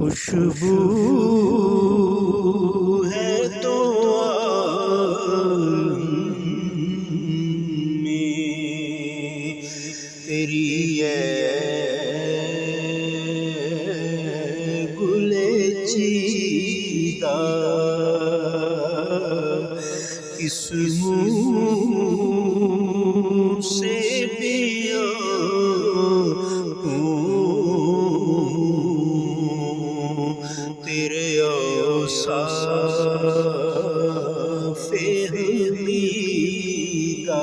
خوشبو ہے تو عالم میں تیری گل چیدہ کس منہ سے بیان تیرے اوصاف حمیدہ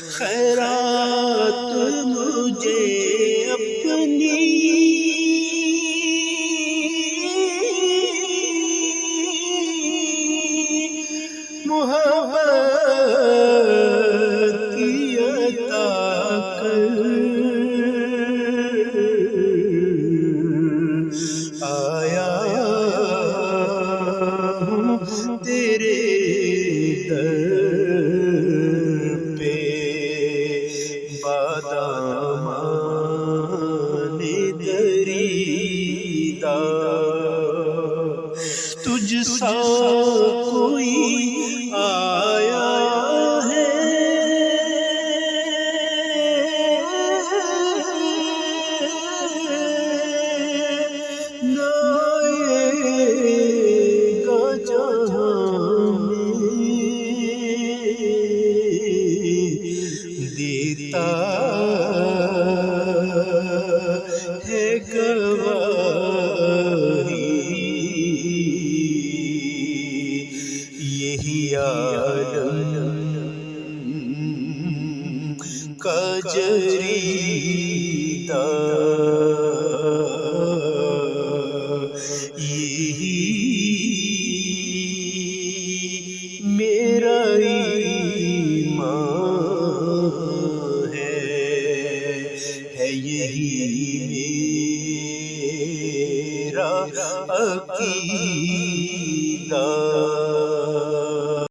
خیرات مجھے اپنی محبت کی عطا کر آیا ہوں تیرے در پہ بادامان دریدہ تجھ سا کوئی آیا ہے نہ آئے گا جہاں میں دیتا ہے گواہی یہی عالم کا جریدہ یہی میرا ایمان ہے یہی میرا عقیدہ